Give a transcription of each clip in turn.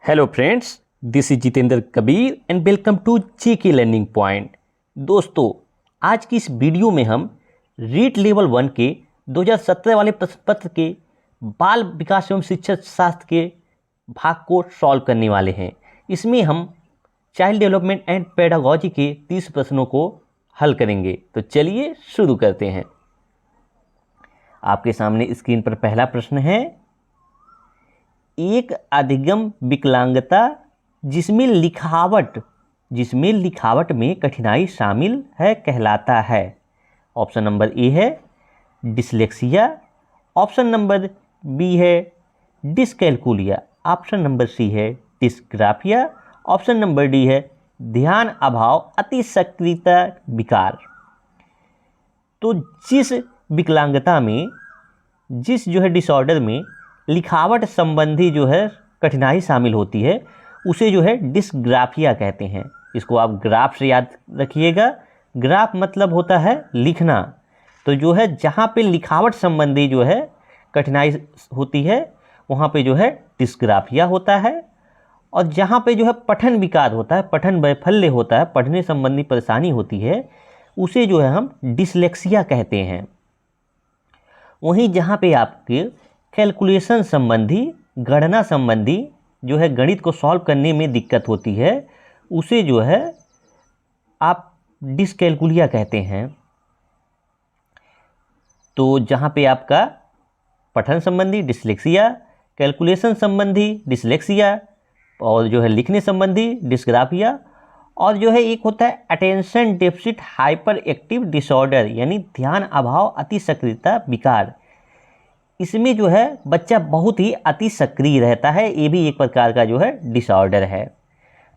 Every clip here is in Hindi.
Hello friends, this is Jitendra Kabir and welcome to JK learning point. दोस्तों, आज की इस वीडियो में हम रीट लेवल 1 के 2017 वाले प्रश्न पत्र के बाल विकास एवं शिक्षा शास्त्र के भाग को सॉल्व करने वाले हैं। इसमें हम चाइल्ड डेवलपमेंट एंड पेडागोजी के 30 प्रश्नों को हल करेंगे। तो चलिए शुरू करते हैं। आपके सामने स्क्रीन पर पहला प्रश्न है, एक अधिगम विकलांगता जिसमें लिखावट में कठिनाई शामिल है कहलाता है। ऑप्शन नंबर ए है डिसलेक्सिया, ऑप्शन नंबर बी है डिसकैलकुलिया, ऑप्शन नंबर सी है डिस्ग्राफिया, ऑप्शन नंबर डी है ध्यान अभाव अतिसक्रियता विकार। तो जिस विकलांगता में, जिस डिसऑर्डर में लिखावट संबंधी कठिनाई शामिल होती है उसे डिस्ग्राफिया कहते हैं। इसको आप ग्राफ से याद रखिएगा। ग्राफ मतलब होता है लिखना। तो जहाँ पे लिखावट संबंधी कठिनाई होती है वहाँ पे डिस्ग्राफिया होता है, और जहाँ पे पठन विकार होता है, पठन वैफल्य होता है, पढ़ने संबंधी परेशानी होती है उसे हम डिसलेक्सिया कहते हैं। वहीं जहाँ पे आपके कैलकुलेशन संबंधी, गणना संबंधी गणित को सॉल्व करने में दिक्कत होती है उसे आप डिसकैलकुलिया कहते हैं। तो जहाँ पे आपका पठन संबंधी डिसलेक्सिया, कैलकुलेशन संबंधी डिसलेक्सिया, और लिखने संबंधी डिस्ग्राफिया, और एक होता है attention deficit hyper active disorder यानी ध्यान अभाव अतिसक्रियता विकार। इसमें बच्चा बहुत ही अति सक्रिय रहता है। ये भी एक प्रकार का डिसऑर्डर है।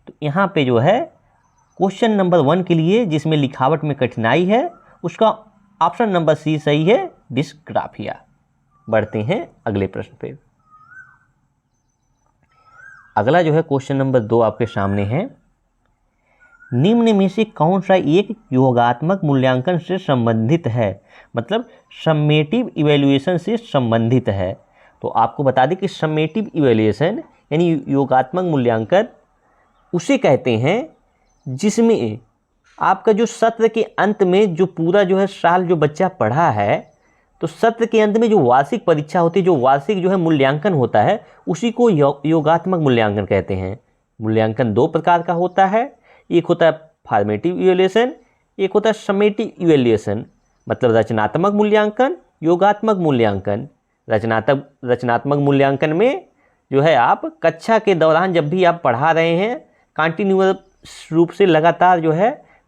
तो यहाँ पे क्वेश्चन नंबर 1 के लिए जिसमें लिखावट में कठिनाई है उसका ऑप्शन नंबर सी सही है, डिस्ग्राफिया। बढ़ते हैं अगले प्रश्न पे। अगला क्वेश्चन नंबर 2 आपके सामने है, निम्न में से कौन सा एक योगात्मक मूल्यांकन से संबंधित है, मतलब समेटिव इवैल्यूएशन से संबंधित है। तो आपको बता दें कि समेटिव इवैल्यूएशन यानी योगात्मक मूल्यांकन उसे कहते हैं जिसमें आपका सत्र के अंत में पूरा साल बच्चा पढ़ा है, तो सत्र के अंत में वार्षिक परीक्षा होती है, वार्षिक मूल्यांकन होता है, उसी को योगात्मक मूल्यांकन कहते हैं। मूल्यांकन 2 प्रकार का होता है, एक होता है फॉर्मेटिव इवैल्यूएशन, एक होता है समेटिव इवैल्यूएशन। मतलब रचनात्मक मूल्यांकन, योगात्मक मूल्यांकन। रचनात्मक मूल्यांकन में आप कक्षा के दौरान जब भी आप पढ़ा रहे हैं कंटिन्यूअस रूप से लगातार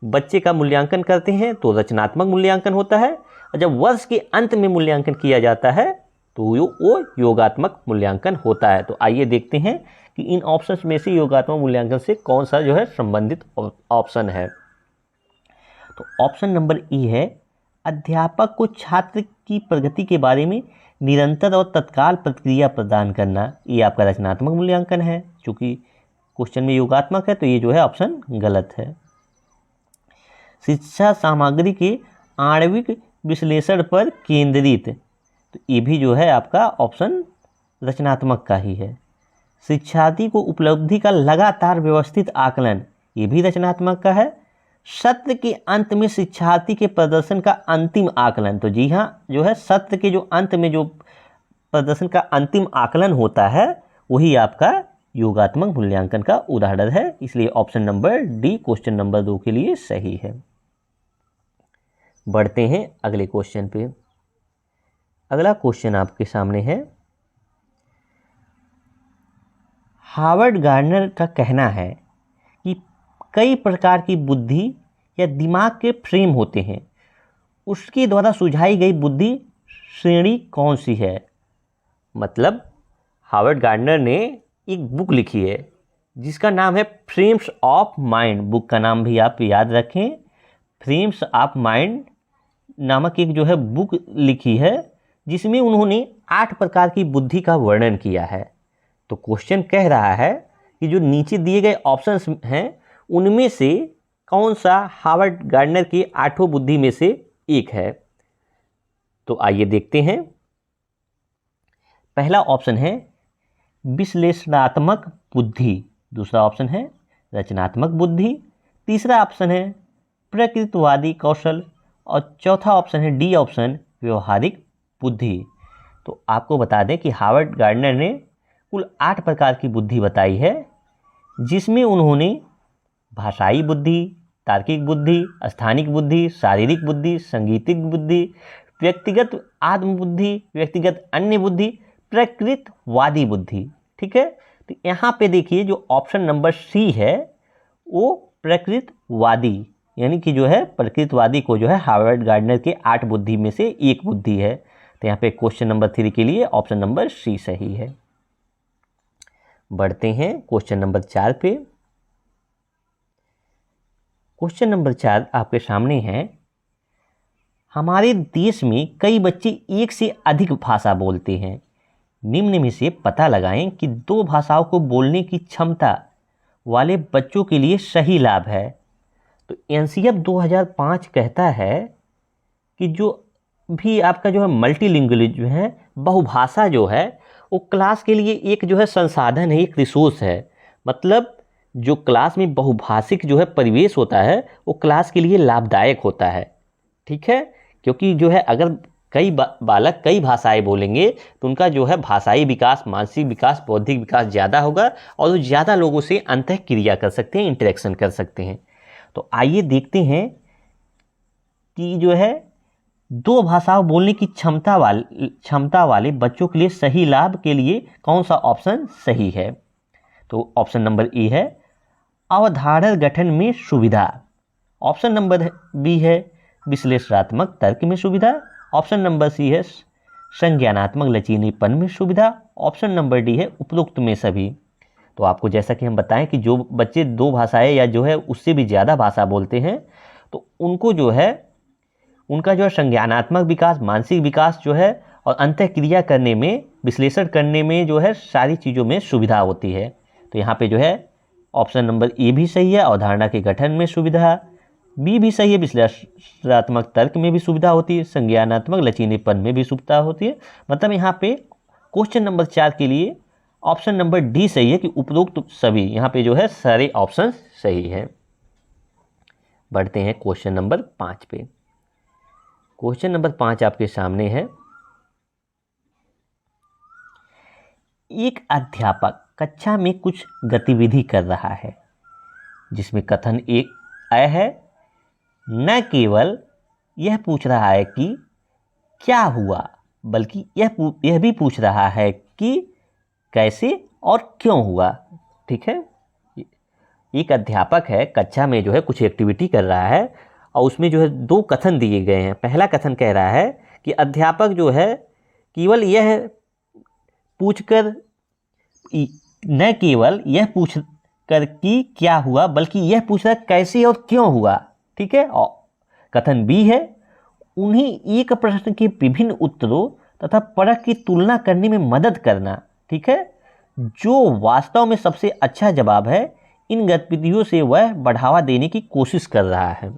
बच्चे का मूल्यांकन करते हैं तो रचनात्मक मूल्यांकन होता है, और जब वर्ष के अंत में मूल्यांकन किया जाता है तो वो योगात्मक मूल्यांकन होता है। तो आइए देखते हैं कि इन ऑप्शंस में से योगात्मक मूल्यांकन से कौन सा संबंधित ऑप्शन है। तो ऑप्शन नंबर ई है, अध्यापक को छात्र की प्रगति के बारे में निरंतर और तत्काल प्रतिक्रिया प्रदान करना। ये आपका रचनात्मक मूल्यांकन है। चूंकि क्वेश्चन में योगात्मक है तो ये ऑप्शन गलत है। शिक्षा सामग्री के आणविक विश्लेषण पर केंद्रित, तो ये भी आपका ऑप्शन रचनात्मक का ही है। शिक्षार्थी को उपलब्धि का लगातार व्यवस्थित आकलन, ये भी रचनात्मक का है। सत्र के अंत में शिक्षार्थी के प्रदर्शन का अंतिम आकलन, तो जी हाँ सत्र के अंत में प्रदर्शन का अंतिम आकलन होता है वही आपका योगात्मक मूल्यांकन का उदाहरण है। इसलिए option number D question number 2 के लिए सही है। बढ़ते हैं अगले क्वेश्चन पे। अगला क्वेश्चन आपके सामने है, हार्वर्ड गार्डनर का कहना है कि कई प्रकार की बुद्धि या दिमाग के फ्रेम होते हैं, उसके द्वारा सुझाई गई बुद्धि श्रेणी कौन सी है। मतलब हार्वर्ड गार्डनर ने एक बुक लिखी है जिसका नाम है फ्रेम्स ऑफ माइंड। बुक का नाम भी आप याद रखें, फ्रेम्स ऑफ माइंड नामक एक बुक लिखी है जिसमें उन्होंने 8 प्रकार की बुद्धि का वर्णन किया है। तो क्वेश्चन कह रहा है कि जो नीचे दिए गए ऑप्शंस हैं उनमें से कौन सा हार्वर्ड गार्डनर की 8 बुद्धि में से एक है। तो आइए देखते हैं। पहला ऑप्शन है विश्लेषणात्मक बुद्धि, दूसरा ऑप्शन है रचनात्मक बुद्धि, तीसरा ऑप्शन है प्रकृतिवादी कौशल और चौथा ऑप्शन है डी ऑप्शन व्यवहारिक बुद्धि। तो आपको बता दें कि हार्वर्ड गार्डनर ने कुल 8 प्रकार की बुद्धि बताई है, जिसमें उन्होंने भाषाई बुद्धि, तार्किक बुद्धि, स्थानिक बुद्धि, शारीरिक बुद्धि, सांगीतिक बुद्धि, व्यक्तिगत आत्म बुद्धि, व्यक्तिगत अन्य बुद्धि, प्रकृतिवादी बुद्धि। ठीक है, तो यहाँ पे देखिए जो ऑप्शन नंबर सी है वो प्रकृतिवादी यानी कि जो है प्रकृतिवादी को जो है हार्वर्ड गार्डनर के 8 बुद्धि में से एक बुद्धि है। तो यहाँ पे क्वेश्चन नंबर 3 के लिए ऑप्शन नंबर सी सही है। बढ़ते हैं क्वेश्चन नंबर 4 पे। क्वेश्चन नंबर 4 आपके सामने है, हमारे देश में कई बच्चे एक से अधिक भाषा बोलते हैं, निम्न में से पता लगाएं कि 2 भाषाओं को बोलने की क्षमता वाले बच्चों के लिए सही लाभ है। तो एनसीएफ 2005 कहता है कि जो भी आपका जो है मल्टीलिंगुअलिज्म है, बहुभाषा जो है वो क्लास के लिए एक जो है संसाधन है, एक रिसोर्स है। मतलब जो क्लास में बहुभाषिक जो है परिवेश होता है वो क्लास के लिए लाभदायक होता है। ठीक है, क्योंकि जो है अगर कई बालक कई भाषाएं बोलेंगे तो उनका जो है भाषाई विकास, मानसिक विकास, बौद्धिक विकास ज़्यादा होगा और वो ज़्यादा लोगों से अंतः क्रिया कर सकते हैं, इंटरेक्शन कर सकते हैं। तो आइए देखते हैं कि जो है 2 भाषाओं बोलने की क्षमता वाले बच्चों के लिए सही लाभ के लिए कौन सा ऑप्शन सही है। तो ऑप्शन नंबर ए है अवधारणा गठन में सुविधा, ऑप्शन नंबर बी है विश्लेषणात्मक तर्क में सुविधा, ऑप्शन नंबर सी है संज्ञानात्मक लचीलेपन में सुविधा, ऑप्शन नंबर डी है उपरोक्त में सभी। तो आपको जैसा कि हम बताएं कि जो बच्चे 2 भाषाएं या जो है उससे भी ज़्यादा भाषा बोलते हैं तो उनको जो है उनका जो है संज्ञानात्मक विकास, मानसिक विकास जो है और अंतःक्रिया करने में, विश्लेषण करने में जो है सारी चीज़ों में सुविधा होती है। तो यहाँ पे जो है ऑप्शन नंबर ए भी सही है, अवधारणा के गठन में सुविधा, बी भी सही है, विश्लेषणात्मक तर्क में भी सुविधा होती है, संज्ञानात्मक लचीलेपन में भी सुविधा होती है। मतलब यहाँ पे क्वेश्चन नंबर 4 के लिए ऑप्शन नंबर डी सही है कि उपरोक्त सभी, यहाँ पे जो है सारे ऑप्शन सही है। बढ़ते हैं क्वेश्चन नंबर 5 पे। क्वेश्चन नंबर 5 आपके सामने है, एक अध्यापक कक्षा में कुछ गतिविधि कर रहा है जिसमें कथन एक अय है, न केवल यह पूछ रहा है कि क्या हुआ बल्कि यह भी पूछ रहा है कि कैसे और क्यों हुआ। ठीक है, एक अध्यापक है कक्षा में जो है कुछ एक्टिविटी कर रहा है और उसमें जो है 2 कथन दिए गए हैं। पहला कथन कह रहा है कि अध्यापक जो है केवल यह पूछकर, न केवल यह पूछकर कि क्या हुआ बल्कि यह पूछ रहा है कैसे और क्यों हुआ। ठीक है, और कथन बी है, उन्हें एक प्रश्न के विभिन्न उत्तरों तथा परख की तुलना करने में मदद करना। ठीक है, जो वास्तव में सबसे अच्छा जवाब है इन गतिविधियों से वह बढ़ावा देने की कोशिश कर रहा है।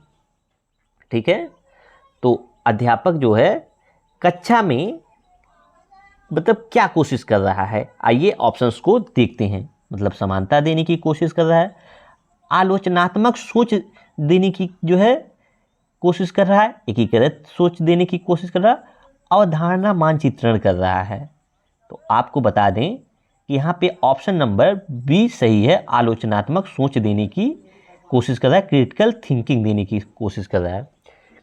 ठीक है, तो अध्यापक जो है कक्षा में मतलब क्या कोशिश कर रहा है, आइए ऑप्शंस को देखते हैं। मतलब समानता देने की कोशिश कर रहा है, आलोचनात्मक सोच देने की जो है कोशिश कर रहा है, एकीकृत सोच देने की कोशिश कर रहा है, अवधारणा मानचित्रण कर रहा है। तो आपको बता दें कि यहाँ पे ऑप्शन नंबर बी सही है, आलोचनात्मक सोच देने की कोशिश कर रहा है, क्रिटिकल थिंकिंग देने की कोशिश कर रहा है।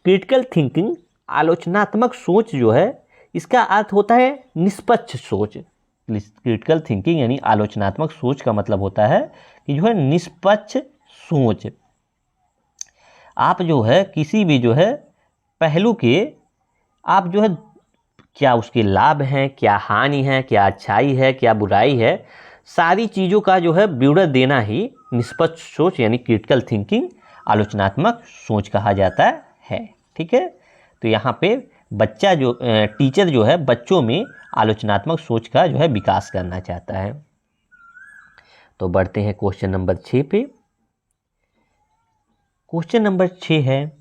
क्रिटिकल थिंकिंग, आलोचनात्मक सोच जो है इसका अर्थ होता है निष्पक्ष सोच। क्रिटिकल थिंकिंग यानी आलोचनात्मक सोच का मतलब होता है कि जो है निष्पक्ष सोच। आप जो है किसी भी जो है पहलू के आप जो है क्या उसके लाभ हैं, क्या हानि है, क्या अच्छाई है, क्या बुराई है, सारी चीज़ों का जो है ब्यौरा देना ही निष्पक्ष सोच यानी क्रिटिकल थिंकिंग, आलोचनात्मक सोच कहा जाता है। ठीक है, तो यहाँ पे बच्चा जो टीचर जो है बच्चों में आलोचनात्मक सोच का जो है विकास करना चाहता है। तो बढ़ते हैं क्वेश्चन नंबर 6 पे। क्वेश्चन नंबर 6 है,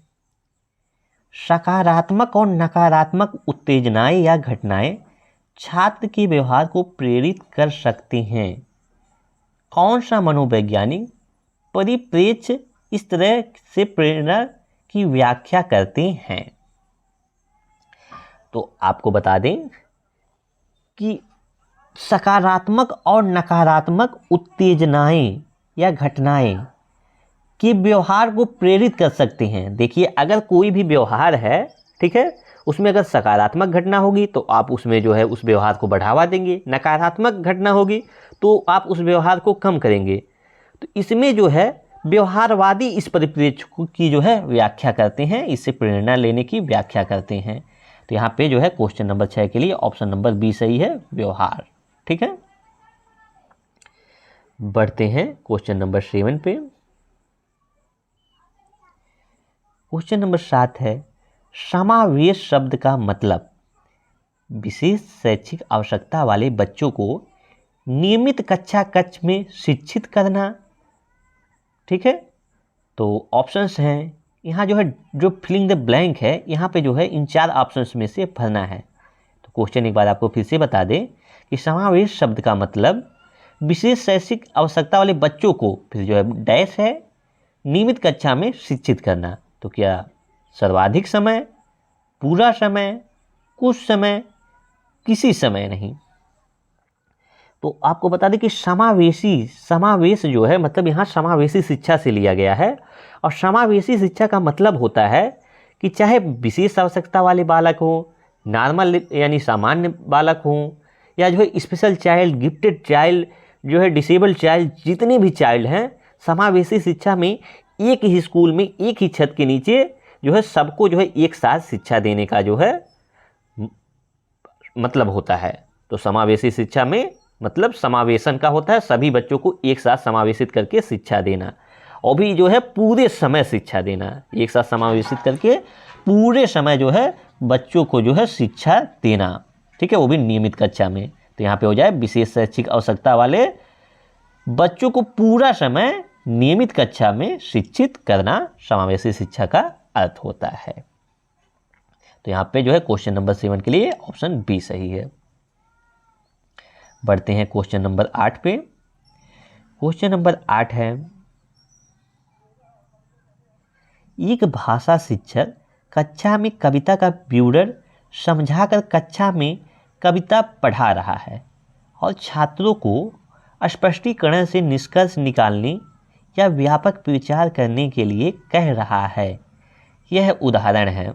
सकारात्मक और नकारात्मक उत्तेजनाएं या घटनाएं छात्र के व्यवहार को प्रेरित कर सकते हैं। कौन सा मनोवैज्ञानिक परिप्रेक्ष्य इस तरह से प्रेरणा की व्याख्या करते हैं? तो आपको बता दें कि सकारात्मक और नकारात्मक उत्तेजनाएं या घटनाएं के व्यवहार को प्रेरित कर सकते हैं। देखिए, अगर कोई भी व्यवहार है, ठीक है, उसमें अगर सकारात्मक घटना होगी तो आप उसमें जो है उस व्यवहार को बढ़ावा देंगे, नकारात्मक घटना होगी तो आप उस व्यवहार को कम करेंगे। तो इसमें जो है व्यवहारवादी इस परिप्रेक्ष्य की जो है व्याख्या करते हैं, इससे प्रेरणा लेने की व्याख्या करते हैं। तो यहाँ पे जो है क्वेश्चन नंबर 6 के लिए ऑप्शन नंबर बी सही है, व्यवहार। ठीक है, बढ़ते हैं क्वेश्चन नंबर 7 पे। क्वेश्चन नंबर 7 है, समावेश शब्द का मतलब विशेष शैक्षिक आवश्यकता वाले बच्चों को नियमित कक्षा कक्ष में शिक्षित करना। ठीक है, तो ऑप्शंस हैं यहाँ जो है, जो फिलिंग द ब्लैंक है यहाँ पे जो है इन 4 ऑप्शंस में से भरना है। तो क्वेश्चन एक बार आपको फिर से बता दें कि समावेश शब्द का मतलब विशेष शैक्षिक आवश्यकता वाले बच्चों को, फिर जो है डैश है, नियमित कक्षा में शिक्षित करना। तो क्या सर्वाधिक समय, पूरा समय, कुछ समय, किसी समय नहीं। तो आपको बता दें कि समावेश जो है मतलब यहाँ समावेशी शिक्षा से लिया गया है। और समावेशी शिक्षा का मतलब होता है कि चाहे विशेष आवश्यकता वाले बालक हो, नॉर्मल यानी सामान्य बालक हो, या जो है स्पेशल चाइल्ड, गिफ्टेड चाइल्ड, जो है डिसेबल चाइल्ड, जितने भी चाइल्ड हैं, समावेशी शिक्षा में एक ही स्कूल में एक ही छत के नीचे जो है सबको जो है एक साथ शिक्षा देने का जो है मतलब होता है। तो समावेशी शिक्षा में मतलब समावेशन का होता है, सभी बच्चों को एक साथ समावेशित करके शिक्षा देना, और भी जो है पूरे समय शिक्षा देना, एक साथ समावेशित करके पूरे समय जो है बच्चों को जो है शिक्षा देना। ठीक है, वो भी नियमित कक्षा में। तो यहाँ पे हो जाए विशेष शैक्षिक आवश्यकता वाले बच्चों को पूरा समय नियमित कक्षा में शिक्षित करना समावेशी शिक्षा का अर्थ होता है। तो यहाँ पे जो है क्वेश्चन नंबर 7 के लिए ऑप्शन बी सही है। बढ़ते हैं क्वेश्चन नंबर 8 पे। क्वेश्चन नंबर 8 है, एक भाषा शिक्षक कक्षा में कविता का ब्यूरर समझाकर कक्षा में कविता पढ़ा रहा है और छात्रों को स्पष्टीकरण से निष्कर्ष निकालने या व्यापक विचार करने के लिए कह रहा है। यह उदाहरण है।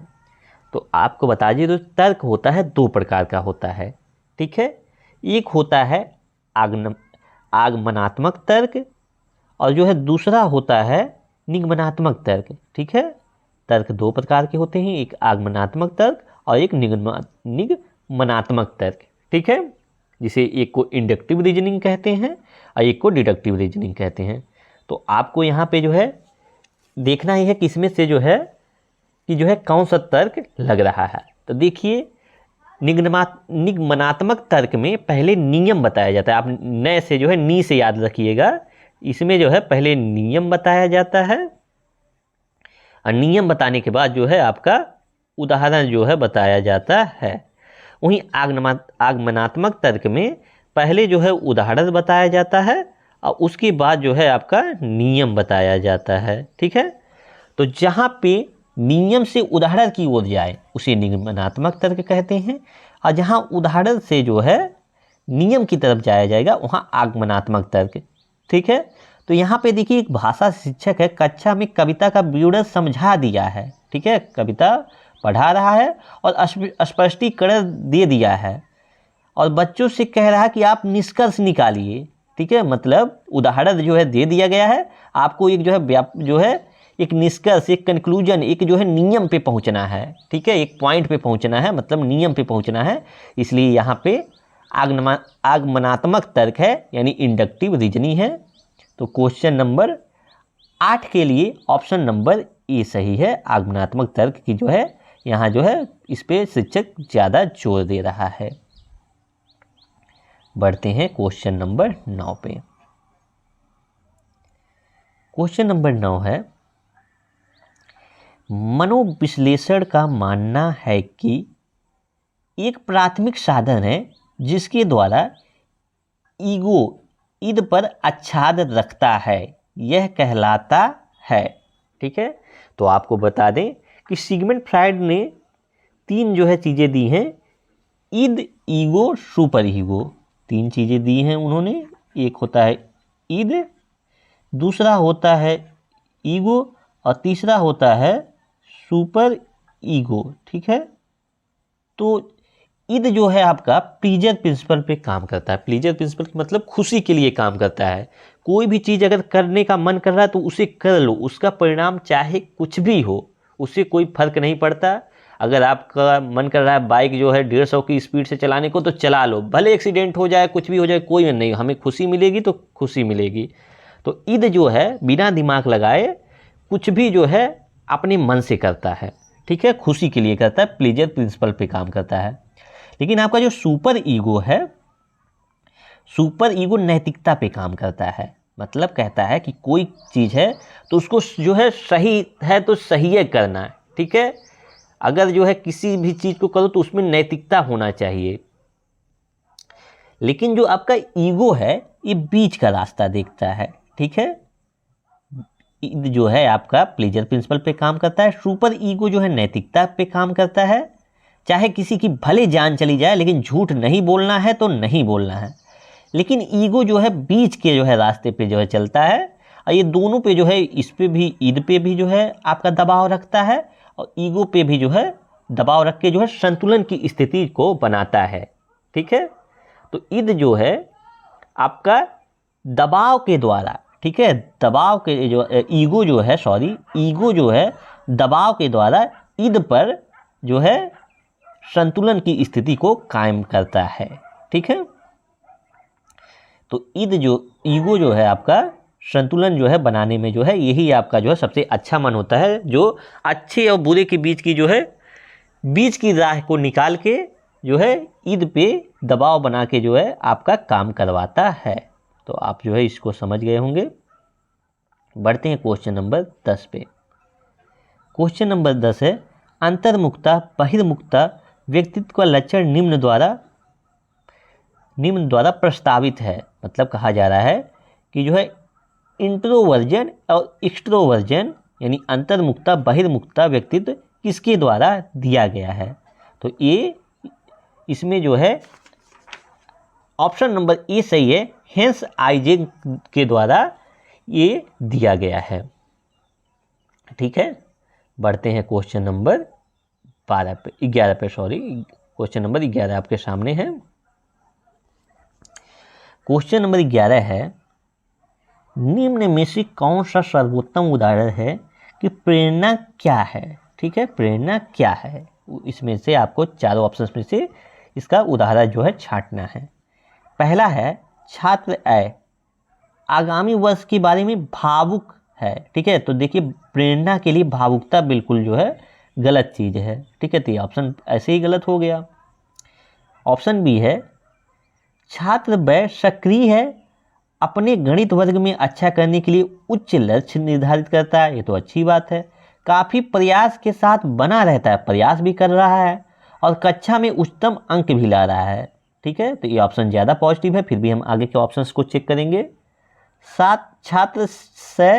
तो आपको बता दीजिए, तो तर्क होता है 2 प्रकार का होता है। ठीक है, एक होता है आगमनात्मक तर्क, और जो है दूसरा होता है निगमनात्मक तर्क। ठीक है, तर्क 2 प्रकार के होते हैं, एक आगमनात्मक तर्क और एक निगमनात्मक तर्क। ठीक है, जिसे एक को इंडक्टिव रीजनिंग कहते हैं और एक को डिडक्टिव रीजनिंग कहते हैं। तो आपको यहाँ पे जो है देखना ही है कि इसमें से जो है कि जो है कौन सा तर्क लग रहा है। तो देखिए, निगमनात्मक तर्क में पहले नियम बताया जाता है। आप नए से जो है नी से याद रखिएगा, इसमें जो है पहले नियम बताया जाता है और नियम बताने के बाद जो है आपका उदाहरण जो है बताया जाता है। वहीं आगमनात्मक तर्क में पहले जो है उदाहरण बताया जाता है और उसके बाद जो है आपका नियम बताया जाता है। ठीक है, तो जहाँ पे नियम से उदाहरण की ओर जाए उसे निगमनात्मक तर्क कहते हैं, और जहाँ उदाहरण से जो है नियम की तरफ जाया जाएगा वहाँ आगमनात्मक तर्क। ठीक है, तो यहाँ पे देखिए, एक भाषा शिक्षक है, कक्षा में कविता का ब्यूरर समझा दिया है। ठीक है, कविता पढ़ा रहा है और स्पष्टीकरण दे दिया है और बच्चों से कह रहा है कि आप निष्कर्ष निकालिए। ठीक है, मतलब उदाहरण जो है दे दिया गया है, आपको एक जो है एक निष्कर्ष, एक कंक्लूजन, एक जो है नियम पे पहुंचना है। ठीक है, एक पॉइंट पे पहुंचना है, मतलब नियम पे पहुंचना है। इसलिए यहाँ पे आगमनात्मक तर्क है, यानी इंडक्टिव रीजनिंग है। तो क्वेश्चन नंबर 8 के लिए ऑप्शन नंबर ए सही है। आगमनात्मक तर्क की जो है यहाँ जो है इस पे शिक्षक ज़्यादा जोर दे रहा है। बढ़ते हैं क्वेश्चन नंबर 9 पे। क्वेश्चन नंबर 9 है, मनोविश्लेषण का मानना है कि एक प्राथमिक साधन है जिसके द्वारा ईगो ईद पर आच्छाद रखता है, यह कहलाता है। ठीक है, तो आपको बता दें कि सिगमंड फ्रायड ने 3 जो है चीज़ें दी हैं, ईद, ईगो, सुपर ईगो। 3 चीज़ें दी हैं उन्होंने। एक होता है ईद, दूसरा होता है ईगो और तीसरा होता है सुपर ईगो। ठीक है, तो ईद जो है आपका प्लीजर प्रिंसिपल पे काम करता है। प्लीजर प्रिंसिपल मतलब खुशी के लिए काम करता है। कोई भी चीज़ अगर करने का मन कर रहा है तो उसे कर लो, उसका परिणाम चाहे कुछ भी हो, उससे कोई फर्क नहीं पड़ता। अगर आपका मन कर रहा है बाइक जो है 150 की स्पीड से चलाने को, तो चला लो, भले एक्सीडेंट हो जाए, कुछ भी हो जाए, कोई नहीं, हमें खुशी मिलेगी तो खुशी मिलेगी। तो ईद जो है बिना दिमाग लगाए कुछ भी जो है अपने मन से करता है। ठीक है, खुशी के लिए करता है, प्लीजर प्रिंसिपल पे काम करता है। लेकिन आपका जो सुपर ईगो है, सुपर ईगो नैतिकता पे काम करता है। मतलब कहता है कि कोई चीज़ है तो उसको जो है सही है तो सही है करना है। ठीक है, अगर जो है किसी भी चीज़ को करो तो उसमें नैतिकता होना चाहिए। लेकिन जो आपका ईगो है ये बीच का रास्ता देखता है। ठीक है, ईद जो है आपका प्लेजर प्रिंसिपल पे काम करता है, सुपर ईगो जो है नैतिकता पे काम करता है। चाहे किसी की भले जान चली जाए लेकिन झूठ नहीं बोलना है तो नहीं बोलना है। लेकिन ईगो जो है बीच के जो है रास्ते पे जो है चलता है, और ये दोनों पे जो है, इस पे भी, ईद पे भी जो है आपका दबाव रखता है और ईगो पे भी जो है दबाव रख के जो है संतुलन की स्थिति को बनाता है। ठीक है, तो ईद जो है आपका दबाव के द्वारा, ठीक है, दबाव के जो ईगो जो है, सॉरी, ईगो जो है दबाव के द्वारा ईद पर जो है संतुलन की स्थिति को कायम करता है। ठीक है, तो ईगो जो है आपका संतुलन जो है बनाने में जो है, यही आपका जो है सबसे अच्छा मन होता है, जो अच्छे और बुरे के बीच की जो है, बीच की राह को निकाल के जो है ईद पे दबाव बना के जो है आपका काम करवाता है। तो आप जो है इसको समझ गए होंगे। बढ़ते हैं क्वेश्चन नंबर 10 पे। क्वेश्चन नंबर 10 है, अंतर्मुखता बहिर्मुखता व्यक्तित्व का लक्षण निम्न द्वारा प्रस्तावित है। मतलब कहा जा रहा है कि जो है इंट्रोवर्जन और एक्सट्रोवर्जन यानी अंतर्मुखता बहिर्मुखता व्यक्तित्व किसके द्वारा दिया गया है। तो ये इसमें जो है ऑप्शन नंबर ए सही है, हेंस आइजेक के द्वारा ये दिया गया है। ठीक है, बढ़ते हैं क्वेश्चन नंबर 11 पे, सॉरी, क्वेश्चन नंबर 11 आपके सामने है। क्वेश्चन नंबर 11 है, निम्न में से कौन सा सर्वोत्तम उदाहरण है कि प्रेरणा क्या है। ठीक है, प्रेरणा क्या है, इसमें से आपको चारों ऑप्शंस में से इसका उदाहरण जो है छांटना है। पहला है, छात्र ए आगामी वर्ष के बारे में भावुक है। ठीक है, तो देखिए प्रेरणा के लिए भावुकता बिल्कुल जो है गलत चीज़ है। ठीक है, तो ये ऑप्शन ऐसे ही गलत हो गया। ऑप्शन बी है, छात्र ब सक्रिय है, अपने गणित वर्ग में अच्छा करने के लिए उच्च लक्ष्य निर्धारित करता है। ये तो अच्छी बात है। काफ़ी प्रयास के साथ बना रहता है, प्रयास भी कर रहा है और कक्षा में उच्चतम अंक भी ला रहा है। ठीक है, तो ये ऑप्शन ज़्यादा पॉजिटिव है। फिर भी हम आगे के ऑप्शंस को चेक करेंगे। 7, छात्र से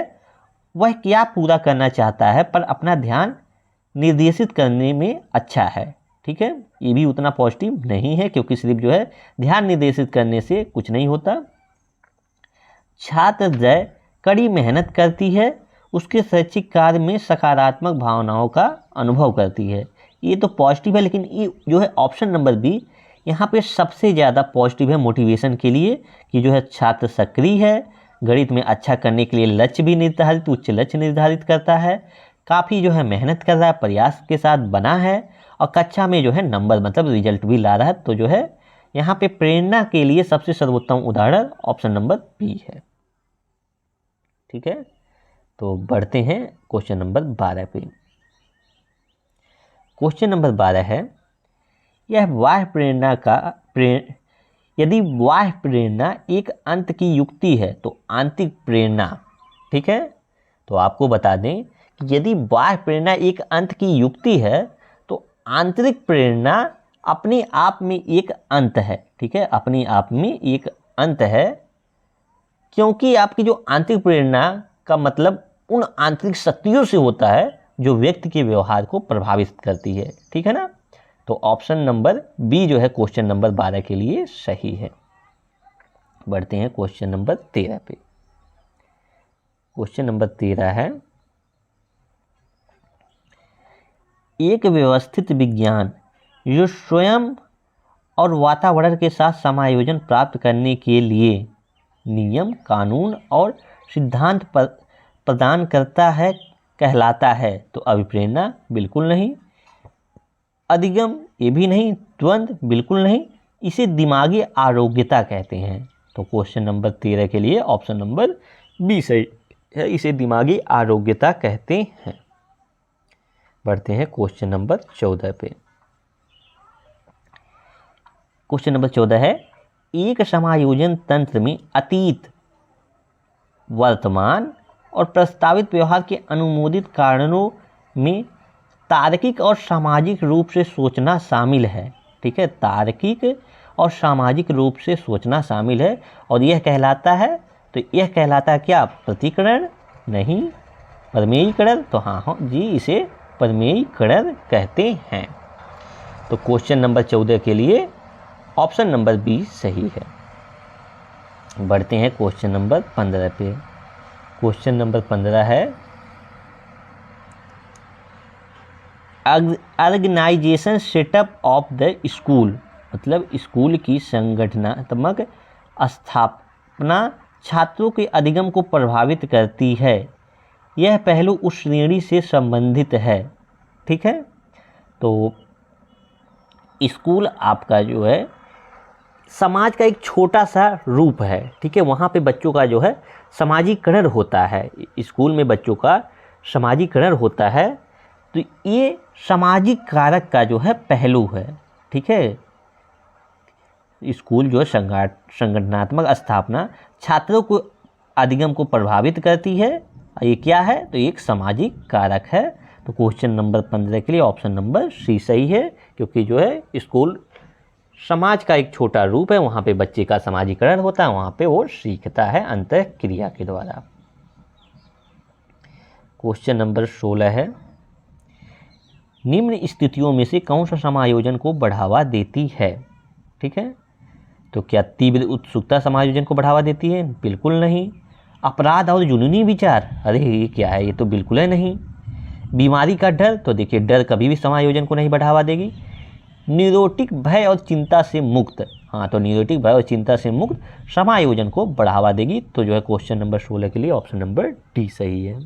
वह क्या पूरा करना चाहता है पर अपना ध्यान निर्देशित करने में अच्छा है। ठीक है, ये भी उतना पॉजिटिव नहीं है, क्योंकि सिर्फ जो है ध्यान निर्देशित करने से कुछ नहीं होता। छात्र जय कड़ी मेहनत करती है, उसके शैक्षिक कार्य में सकारात्मक भावनाओं का अनुभव करती है। ये तो पॉजिटिव है, लेकिन ये जो है ऑप्शन नंबर बी यहाँ पे सबसे ज़्यादा पॉजिटिव है मोटिवेशन के लिए, कि जो है छात्र सक्रिय है, गणित में अच्छा करने के लिए लक्ष्य भी निर्धारित, उच्च लक्ष्य निर्धारित करता है, काफ़ी जो है मेहनत कर रहा है, प्रयास के साथ बना है और कक्षा में जो है नंबर मतलब रिजल्ट भी ला रहा है। तो जो है यहाँ पे प्रेरणा के लिए सबसे सर्वोत्तम उदाहरण ऑप्शन नंबर बी है। ठीक है, तो बढ़ते हैं क्वेश्चन नंबर 12 पे। क्वेश्चन नंबर 12 है, यह बाह्य प्रेरणा यदि बाह्य प्रेरणा एक अंत की युक्ति है तो आंतरिक प्रेरणा, ठीक है, तो आपको बता दें कि यदि बाह्य प्रेरणा एक अंत की युक्ति है तो आंतरिक प्रेरणा अपने आप में एक अंत है। ठीक है, अपने आप में एक अंत है। क्योंकि आपकी जो आंतरिक प्रेरणा का मतलब उन आंतरिक शक्तियों से होता है जो व्यक्ति के व्यवहार को प्रभावित करती है। ठीक है ना। तो ऑप्शन नंबर बी जो है क्वेश्चन नंबर 12 के लिए सही है। बढ़ते हैं क्वेश्चन नंबर 13 पे। क्वेश्चन नंबर 13 है, एक व्यवस्थित विज्ञान जो स्वयं और वातावरण के साथ समायोजन प्राप्त करने के लिए नियम, कानून और सिद्धांत प्रदान करता है कहलाता है। तो अभिप्रेरणा बिल्कुल नहीं, अधिगम ये भी नहीं, द्वंद्व बिल्कुल नहीं, इसे दिमागी आरोग्यता कहते हैं। तो क्वेश्चन नंबर 13 के लिए ऑप्शन नंबर बी सही है, इसे दिमागी आरोग्यता कहते हैं। बढ़ते हैं क्वेश्चन नंबर 14 पे। क्वेश्चन नंबर 14 है, एक समायोजन तंत्र में अतीत, वर्तमान और प्रस्तावित व्यवहार के अनुमोदित कारणों में तार्किक और सामाजिक रूप से सोचना शामिल है। ठीक है, तार्किक और सामाजिक रूप से सोचना शामिल है और यह कहलाता है, तो यह कहलाता है क्या? प्रतिकरण नहीं, प्रमेयीकरण। तो हाँ जी, इसे प्रमेयीकरण कहते हैं। तो क्वेश्चन नंबर 14 के लिए ऑप्शन नंबर बी सही है। बढ़ते हैं क्वेश्चन नंबर 15 पे। क्वेश्चन नंबर 15 है, organisation setup of the school, मतलब स्कूल की संगठनात्मक स्थापना छात्रों के अधिगम को प्रभावित करती है। यह पहलू उस श्रेणी से संबंधित है। ठीक है, तो स्कूल आपका जो है समाज का एक छोटा सा रूप है। ठीक है, वहाँ पे बच्चों का जो है सामाजिकरण होता है, स्कूल में बच्चों का सामाजिकरण होता है। तो ये सामाजिक कारक का जो है पहलू है। ठीक है, स्कूल जो है संगठनात्मक स्थापना छात्रों को अधिगम को प्रभावित करती है। ये क्या है? तो एक सामाजिक कारक है। तो क्वेश्चन नंबर 15 के लिए ऑप्शन नंबर सी सही है, क्योंकि जो है स्कूल समाज का एक छोटा रूप है, वहाँ पे बच्चे का सामाजिकरण होता है, वहाँ पे वो सीखता है अंतःक्रिया के द्वारा। क्वेश्चन नंबर 16 है, निम्न स्थितियों में से कौन सा समायोजन को बढ़ावा देती है? ठीक है, तो क्या तीव्र उत्सुकता समायोजन को बढ़ावा देती है? बिल्कुल नहीं। अपराध और जुनूनी विचार, अरे ये क्या है, ये तो बिल्कुल है नहीं। बीमारी का डर, तो देखिए डर कभी भी समायोजन को नहीं बढ़ावा देगी। न्यूरोटिक भय और चिंता से मुक्त, हाँ तो न्यूरोटिक भय और चिंता से मुक्त समायोजन को बढ़ावा देगी। तो जो है क्वेश्चन नंबर 16 के लिए ऑप्शन नंबर डी सही है।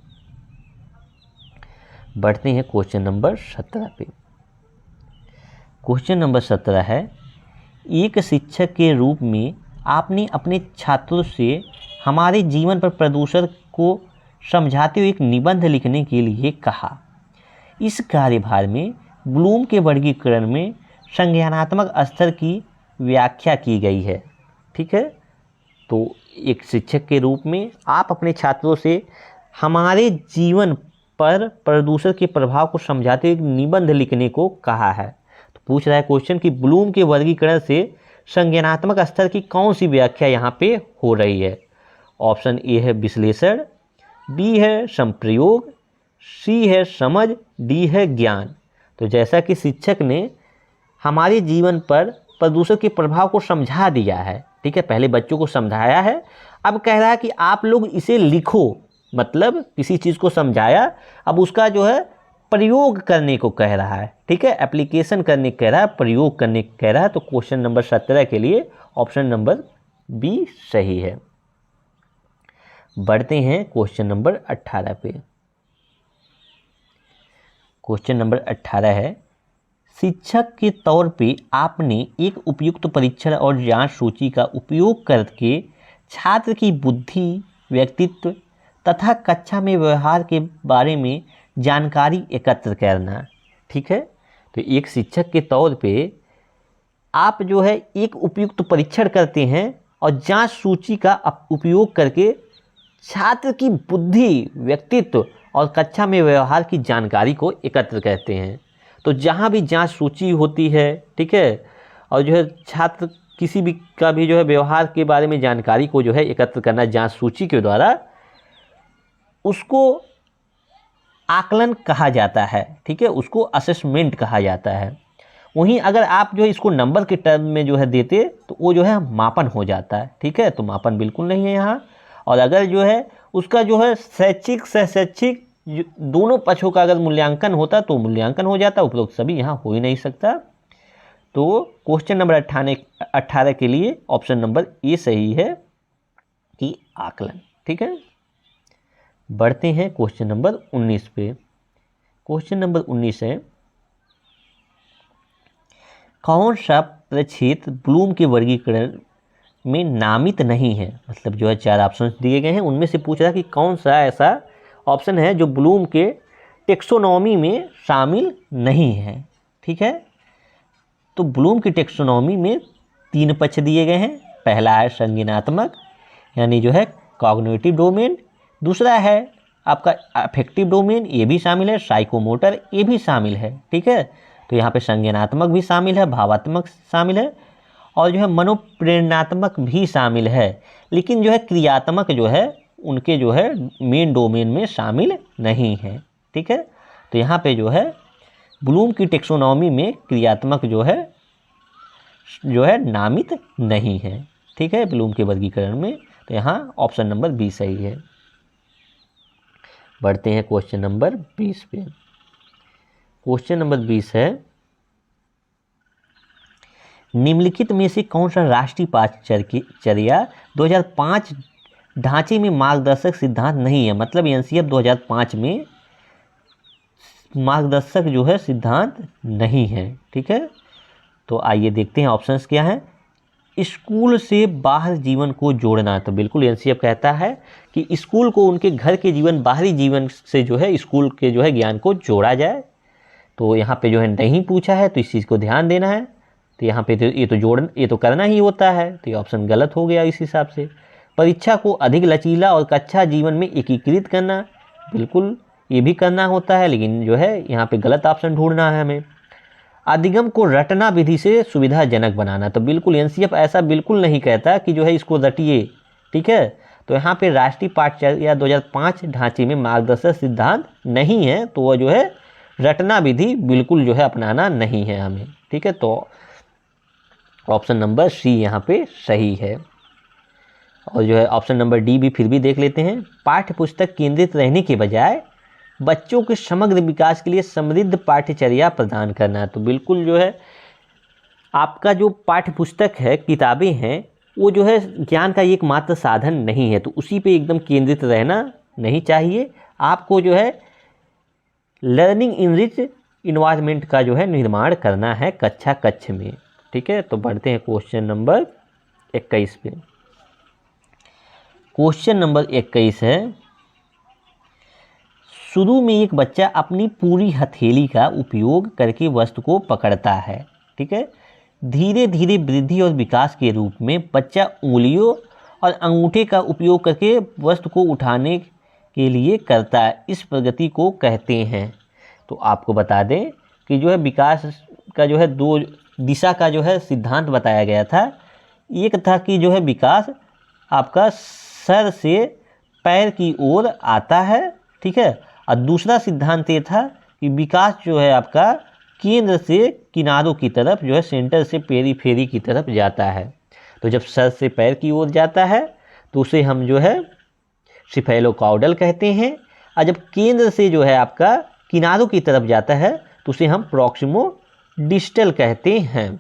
बढ़ते हैं क्वेश्चन नंबर 17 पे। क्वेश्चन नंबर 17 है, एक शिक्षक के रूप में आपने अपने छात्रों से हमारे जीवन पर प्रदूषण को समझाते हुए एक निबंध लिखने के लिए कहा। इस कार्यभार में ब्लूम के वर्गीकरण में संज्ञानात्मक स्तर की व्याख्या की गई है। ठीक है, तो एक शिक्षक के रूप में आप अपने छात्रों से हमारे जीवन पर प्रदूषण के प्रभाव को समझाते हुए निबंध लिखने को कहा है। तो पूछ रहा है क्वेश्चन कि ब्लूम के वर्गीकरण से संज्ञानात्मक स्तर की कौन सी व्याख्या यहाँ पे हो रही है? ऑप्शन ए है विश्लेषण, बी है संप्रयोग, सी है समझ, डी है ज्ञान। तो जैसा कि शिक्षक ने हमारे जीवन पर प्रदूषण के प्रभाव को समझा दिया है, ठीक है, पहले बच्चों को समझाया है, अब कह रहा है कि आप लोग इसे लिखो, मतलब किसी चीज़ को समझाया, अब उसका जो है प्रयोग करने को कह रहा है। ठीक है, एप्लीकेशन करने कह रहा है, प्रयोग करने कह रहा है। तो क्वेश्चन नंबर 17 के लिए ऑप्शन नंबर बी सही है। बढ़ते हैं क्वेश्चन नंबर 18 पे। क्वेश्चन नंबर 18 है, शिक्षक के तौर पे आपने एक उपयुक्त परीक्षण और जांच सूची का उपयोग करके छात्र की बुद्धि, व्यक्तित्व तथा कक्षा में व्यवहार के बारे में जानकारी एकत्र करना। ठीक है, तो एक शिक्षक के तौर पे आप जो है एक उपयुक्त परीक्षण करते हैं और जांच सूची का उपयोग करके छात्र की बुद्धि, व्यक्तित्व और कक्षा में व्यवहार की जानकारी को एकत्र करते हैं। तो जहाँ भी जांच सूची होती है, ठीक है, और जो है छात्र किसी भी का भी जो है व्यवहार के बारे में जानकारी को जो है एकत्र करना जांच सूची के द्वारा, उसको आकलन कहा जाता है। ठीक है, उसको असेसमेंट कहा जाता है। वहीं अगर आप जो है इसको नंबर के टर्म में जो है देते तो वो जो है मापन हो जाता है। ठीक है, तो मापन बिल्कुल नहीं है यहाँ। और अगर जो है उसका जो है शैक्षिक सहशैक्षिक दोनों पक्षों का अगर मूल्यांकन होता तो मूल्यांकन हो जाता, उपरोक्त सभी यहाँ हो ही नहीं सकता। तो क्वेश्चन नंबर 18 के लिए ऑप्शन नंबर ए सही है कि आकलन। ठीक है, बढ़ते हैं क्वेश्चन नंबर 19 पे। क्वेश्चन नंबर 19 है, कौन सा प्रक्षेत्र ब्लूम के वर्गीकरण में नामित नहीं है? मतलब जो है 4 ऑप्शन दिए गए हैं, उनमें से पूछ रहा है कि कौन सा ऐसा ऑप्शन है जो ब्लूम के टेक्सोनॉमी में शामिल नहीं है। ठीक है, तो ब्लूम की टेक्सोनॉमी में 3 पक्ष दिए गए हैं। पहला है संज्ञानात्मक, यानी जो है कॉग्निटिव डोमेन। दूसरा है आपका अफेक्टिव डोमेन, ये भी शामिल है। साइकोमोटर, ये भी शामिल है। ठीक है, तो यहाँ पे संज्ञानात्मक भी शामिल है, भावात्मक शामिल है, और जो है मनोप्रेरणात्मक भी शामिल है। लेकिन जो है क्रियात्मक जो है उनके जो है मेन डोमेन में शामिल नहीं है। ठीक है, तो यहाँ पे जो है ब्लूम की टेक्सोनॉमी में क्रियात्मक जो है नामित नहीं है। ठीक है, ब्लूम के वर्गीकरण में, तो यहाँ ऑप्शन नंबर बी सही है। बढ़ते हैं क्वेश्चन नंबर 20 पे। क्वेश्चन नंबर 20 है, निम्नलिखित में से कौन सा राष्ट्रीय पाठ्यचर्या 2005 ढांचे में मार्गदर्शक सिद्धांत नहीं है? मतलब एनसीएफ 2005 में मार्गदर्शक जो है सिद्धांत नहीं है। ठीक है, तो आइए देखते हैं ऑप्शंस क्या हैं। स्कूल से बाहर जीवन को जोड़ना, तो बिल्कुल एनसीएफ कहता है कि स्कूल को उनके घर के जीवन, बाहरी जीवन से जो है स्कूल के जो है ज्ञान को जोड़ा जाए। तो यहाँ पे जो है नहीं पूछा है, तो इस चीज़ को ध्यान देना है। तो यहाँ पे ये तो करना ही होता है, तो ये ऑप्शन गलत हो गया इस हिसाब से। परीक्षा को अधिक लचीला और कक्षा जीवन में एकीकृत करना, बिल्कुल ये भी करना होता है, लेकिन जो है यहाँ पे गलत ऑप्शन ढूंढना है हमें। अधिगम को रटना विधि से सुविधाजनक बनाना, तो बिल्कुल एनसीएफ ऐसा बिल्कुल नहीं कहता कि जो है इसको रटिए। ठीक है, तो यहाँ पे राष्ट्रीय पाठ्यचर्या 2005 ढांचे में मार्गदर्शक सिद्धांत नहीं है, तो वह जो है रटना विधि बिल्कुल जो है अपनाना नहीं है हमें। ठीक है, तो ऑप्शन नंबर सी यहाँ पे सही है। और जो है ऑप्शन नंबर डी भी फिर भी देख लेते हैं। पाठ्य पुस्तक केंद्रित रहने के बजाय बच्चों के समग्र विकास के लिए समृद्ध पाठ्यचर्या प्रदान करना, तो बिल्कुल जो है आपका जो पाठ्य पुस्तक है, किताबें हैं, वो जो है ज्ञान का एकमात्र साधन नहीं है, तो उसी पे एकदम केंद्रित रहना नहीं चाहिए। आपको जो है लर्निंग इनरिच इन्वायरमेंट का जो है निर्माण करना है कक्ष में। ठीक है, तो बढ़ते हैं क्वेश्चन नंबर 21 पे। क्वेश्चन नंबर 21 है, शुरू में एक बच्चा अपनी पूरी हथेली का उपयोग करके वस्तु को पकड़ता है। ठीक है, धीरे धीरे वृद्धि और विकास के रूप में बच्चा उंगलियों और अंगूठे का उपयोग करके वस्तु को उठाने के लिए करता है। इस प्रगति को कहते हैं। तो आपको बता दें कि जो है विकास का जो है 2 दिशा का जो है सिद्धांत बताया गया था। एक था कि जो है विकास आपका सर से पैर की ओर आता है। ठीक है, और दूसरा सिद्धांत ये था कि विकास जो है आपका केंद्र से किनारों की तरफ जो है सेंटर से पेरीफेरी की तरफ जाता है। तो जब सर से पैर की ओर जाता है तो उसे हम जो है सिफेलोकाउडल कहते हैं, और जब केंद्र से जो है आपका किनारों की तरफ जाता है तो उसे हम प्रॉक्सिमो डिस्टल कहते हैं।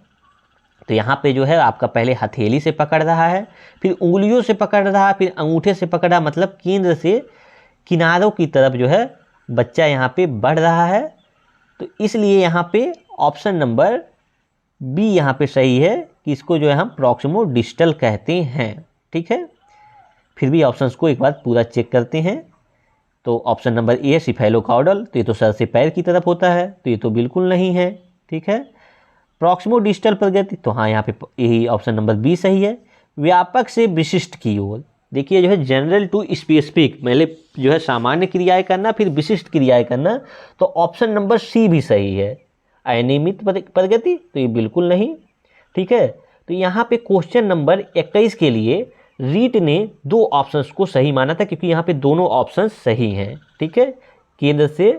तो यहाँ पे जो है आपका पहले हथेली से पकड़ रहा है, फिर उंगलियों से पकड़ रहा है, फिर अंगूठे से पकड़ रहा, मतलब केंद्र से किनारों की तरफ जो है बच्चा यहाँ पे बढ़ रहा है। तो इसलिए यहाँ पे ऑप्शन नंबर बी यहाँ पे सही है कि इसको जो है हम प्रॉक्सिमो डिस्टल कहते हैं। ठीक है, फिर भी ऑप्शंस को एक बार पूरा चेक करते हैं। तो ऑप्शन नंबर ए सिफेलोकाउडल, तो ये तो सर से पैर की तरफ होता है, तो ये तो बिल्कुल नहीं है। ठीक है, प्रॉक्सिमो डिस्टल प्रगति, तो हाँ यहाँ पे यही ऑप्शन नंबर बी सही है। व्यापक से विशिष्ट की ओर, देखिए जो है जनरल टू स्पेसिफिक, पहले जो है सामान्य क्रियाएं करना फिर विशिष्ट क्रियाएं करना, तो ऑप्शन नंबर सी भी सही है। अनियमित प्रगति, तो ये बिल्कुल नहीं। ठीक है, तो यहाँ पे क्वेश्चन नंबर 21 के लिए रीट ने 2 ऑप्शंस को सही माना था, क्योंकि यहाँ पे दोनों ऑप्शंस सही हैं। ठीक है, केंद्र से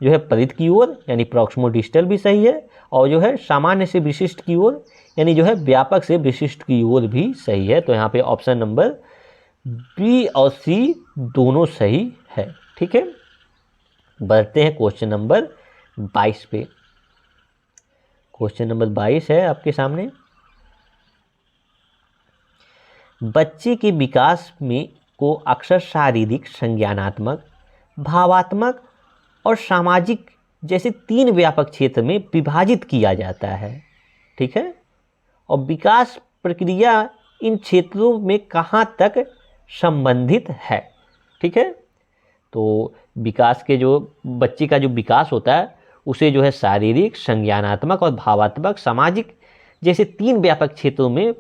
जो है परिध की ओर यानी प्रॉक्सिमो डिस्टल भी सही है, और जो है सामान्य से विशिष्ट की ओर यानी जो है व्यापक से विशिष्ट की ओर भी सही है। तो यहाँ पे ऑप्शन नंबर बी और सी दोनों सही है। ठीक है, बढ़ते हैं क्वेश्चन नंबर 22 पे। क्वेश्चन नंबर 22 है आपके सामने। बच्चे के विकास में को अक्सर शारीरिक, संज्ञानात्मक, भावात्मक और सामाजिक जैसे 3 व्यापक क्षेत्र में विभाजित किया जाता है। ठीक है, और विकास प्रक्रिया इन क्षेत्रों में कहाँ तक संबंधित है। ठीक है, तो विकास के जो बच्चे का जो विकास होता है उसे जो है शारीरिक, संज्ञानात्मक और भावात्मक, सामाजिक जैसे 3 व्यापक क्षेत्रों में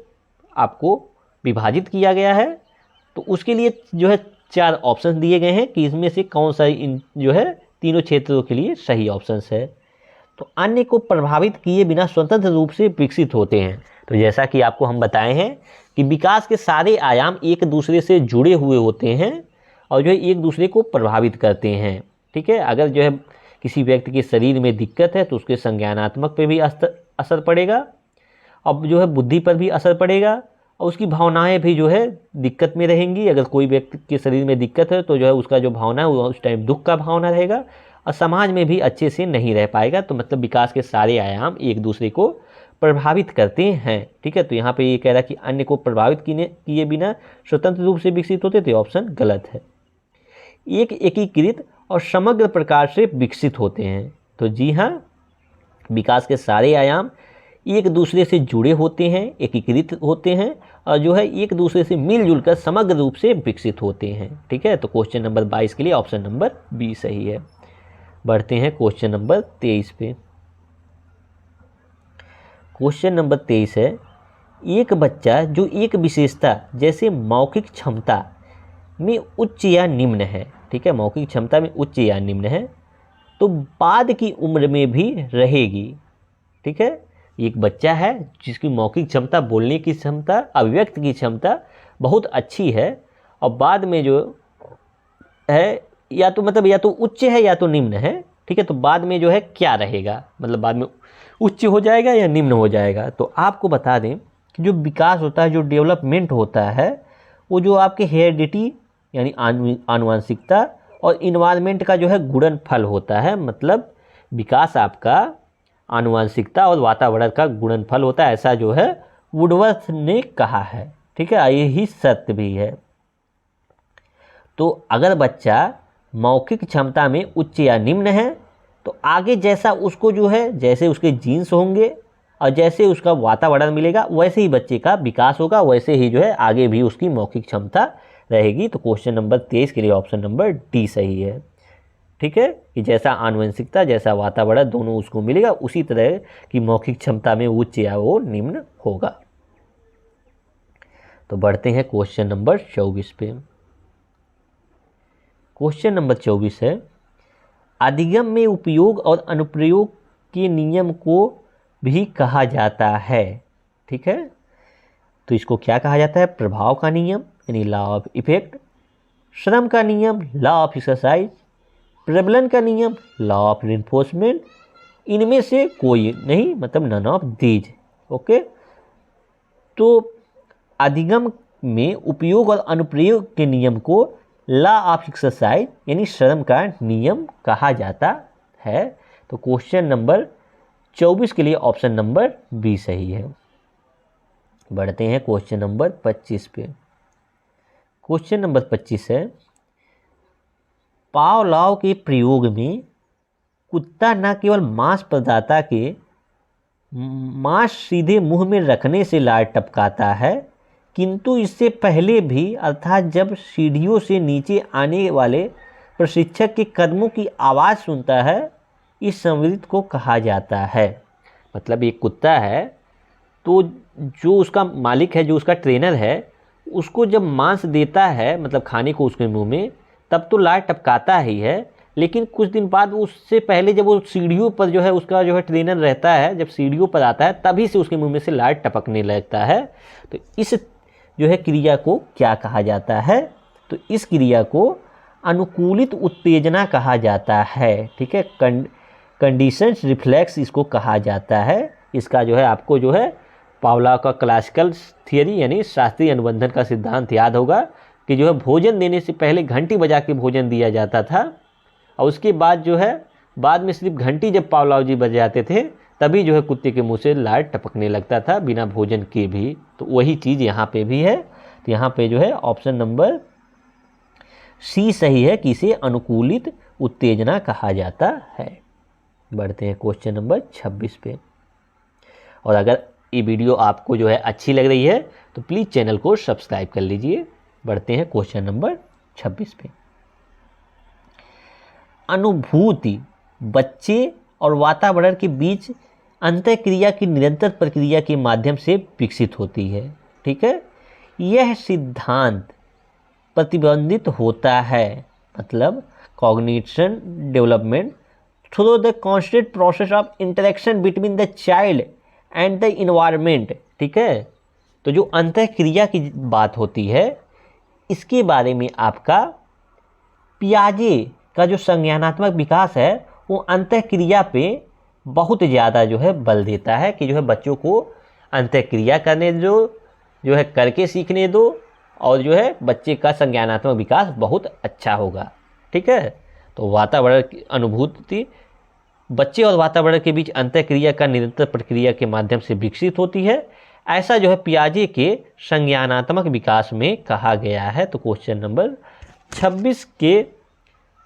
आपको विभाजित किया गया है। तो उसके लिए जो है 4 ऑप्शन दिए गए हैं कि इसमें से कौन सा इन जो है तीनों क्षेत्रों के लिए सही ऑप्शन है। तो अन्य को प्रभावित किए बिना स्वतंत्र रूप से विकसित होते हैं। तो जैसा कि आपको हम बताए हैं कि विकास के सारे आयाम एक दूसरे से जुड़े हुए होते हैं और जो है एक दूसरे को प्रभावित करते हैं। ठीक है, अगर जो है किसी व्यक्ति के शरीर में दिक्कत है तो उसके संज्ञानात्मक पे भी असर पड़ेगा, अब जो है बुद्धि पर भी असर पड़ेगा, और उसकी भावनाएं भी जो है दिक्कत में रहेंगी। अगर कोई व्यक्ति के शरीर में दिक्कत है तो जो है उसका जो भावना है वो उस टाइम दुख का भावना रहेगा और समाज में भी अच्छे से नहीं रह पाएगा। तो मतलब विकास के सारे आयाम एक दूसरे को प्रभावित करते हैं। ठीक है, तो यहाँ पे ये कह रहा है कि अन्य को प्रभावित किए बिना स्वतंत्र रूप से विकसित होते, तो ऑप्शन गलत है। एक एकीकृत और समग्र प्रकार से विकसित होते हैं। तो जी हाँ, विकास के सारे आयाम एक दूसरे से जुड़े होते हैं, एकीकृत होते हैं और जो है एक दूसरे से मिलजुल कर समग्र रूप से विकसित होते हैं। ठीक है, तो क्वेश्चन नंबर 22 के लिए ऑप्शन नंबर बी सही है। बढ़ते हैं क्वेश्चन नंबर 23 पे। क्वेश्चन नंबर 23 है, एक बच्चा जो एक विशेषता जैसे मौखिक क्षमता में उच्च या निम्न है, ठीक है, मौखिक क्षमता में उच्च या निम्न है, तो बाद की उम्र में भी रहेगी। ठीक है, एक बच्चा है जिसकी मौखिक क्षमता, बोलने की क्षमता, अभिव्यक्त की क्षमता बहुत अच्छी है और बाद में जो है या तो मतलब या तो उच्च है या तो निम्न है। ठीक है, तो बाद में जो है क्या रहेगा, मतलब बाद में उच्च हो जाएगा या निम्न हो जाएगा। तो आपको बता दें कि जो विकास होता है, जो डेवलपमेंट होता है, वो जो आपके हेरिडिटी यानी आनुवंशिकता और इन्वायरमेंट का जो है गुणनफल होता है। मतलब विकास आपका आनुवंशिकता और वातावरण का गुणनफल होता है, ऐसा जो है वुडवर्थ ने कहा है। ठीक है, यही सत्य भी है। तो अगर बच्चा मौखिक क्षमता में उच्च या निम्न है तो आगे जैसा उसको जो है, जैसे उसके जीन्स होंगे और जैसे उसका वातावरण मिलेगा वैसे ही बच्चे का विकास होगा, वैसे ही जो है आगे भी उसकी मौखिक क्षमता रहेगी। तो क्वेश्चन नंबर 23 के लिए ऑप्शन नंबर डी सही है। ठीक है, कि जैसा आनुवंशिकता, जैसा वातावरण दोनों उसको मिलेगा, उसी तरह की मौखिक क्षमता में उच्च या वो निम्न होगा। तो बढ़ते हैं क्वेश्चन नंबर 24 पे। क्वेश्चन नंबर 24 है, अधिगम में उपयोग और अनुप्रयोग के नियम को भी कहा जाता है। ठीक है, तो इसको क्या कहा जाता है? प्रभाव का नियम यानी लॉ ऑफ इफेक्ट, श्रम का नियम लॉ ऑफ एक्सरसाइज, प्रबलन का नियम लॉ ऑफ रिइंफोर्समेंट, इनमें से कोई नहीं, मतलब नन ऑफ दीज। ओके, तो अधिगम में उपयोग और अनुप्रयोग के नियम को लॉ ऑफ एक्सरसाइज यानी श्रम का नियम कहा जाता है। तो क्वेश्चन नंबर 24 के लिए ऑप्शन नंबर बी सही है। बढ़ते हैं क्वेश्चन नंबर 25 पे। क्वेश्चन नंबर 25 है, पावलोव के प्रयोग में कुत्ता न केवल मांस प्रदाता के मांस सीधे मुंह में रखने से लार टपकाता है, किंतु इससे पहले भी, अर्थात जब सीढ़ियों से नीचे आने वाले प्रशिक्षक के कदमों की आवाज़ सुनता है, इस संवृत्त को कहा जाता है। मतलब एक कुत्ता है तो जो उसका मालिक है, जो उसका ट्रेनर है, उसको जब मांस देता है, मतलब खाने को उसके मुंह में, तब तो लार टपकाता ही है, लेकिन कुछ दिन बाद उससे पहले जब वो सीढ़ियों पर जो है उसका जो है ट्रेनर रहता है, जब सीढ़ियों पर आता है तभी से उसके मुंह में से लार टपकने लगता है। तो इस जो है क्रिया को क्या कहा जाता है? तो इस क्रिया को अनुकूलित उत्तेजना कहा जाता है। ठीक है, कंडीशंस रिफ्लेक्स इसको कहा जाता है। इसका जो है आपको जो है पावलोव का क्लासिकल थियरी यानी शास्त्रीय अनुबंधन का सिद्धांत याद होगा कि जो है भोजन देने से पहले घंटी बजा के भोजन दिया जाता था, और उसके बाद जो है बाद में सिर्फ घंटी जब पावलोव जी बजाते थे तभी जो है कुत्ते के मुंह से लार टपकने लगता था बिना भोजन के भी। तो वही चीज़ यहाँ पे भी है। तो यहाँ पे जो है ऑप्शन नंबर सी सही है कि इसे अनुकूलित उत्तेजना कहा जाता है। बढ़ते हैं क्वेश्चन नंबर 26 पे। और अगर ये वीडियो आपको जो है अच्छी लग रही है तो प्लीज़ चैनल को सब्सक्राइब कर लीजिए। बढ़ते हैं क्वेश्चन नंबर 26 पे। अनुभूति बच्चे और वातावरण के बीच अंतःक्रिया की निरंतर प्रक्रिया के माध्यम से विकसित होती है। ठीक है, यह सिद्धांत प्रतिबंधित होता है, मतलब cognition development through the constant process of interaction between the child and the environment. ठीक है, तो जो अंतःक्रिया की बात होती है इसके बारे में आपका पियाजे का जो संज्ञानात्मक विकास है वो अंतःक्रिया पे बहुत ज़्यादा जो है बल देता है कि जो है बच्चों को अंतःक्रिया करने दो, जो है करके सीखने दो, और जो है बच्चे का संज्ञानात्मक विकास बहुत अच्छा होगा। ठीक है, तो वातावरण की अनुभूति बच्चे और वातावरण के बीच अंतःक्रिया का निरंतर प्रक्रिया के माध्यम से विकसित होती है, ऐसा जो है पियाजे के संज्ञानात्मक विकास में कहा गया है। तो क्वेश्चन नंबर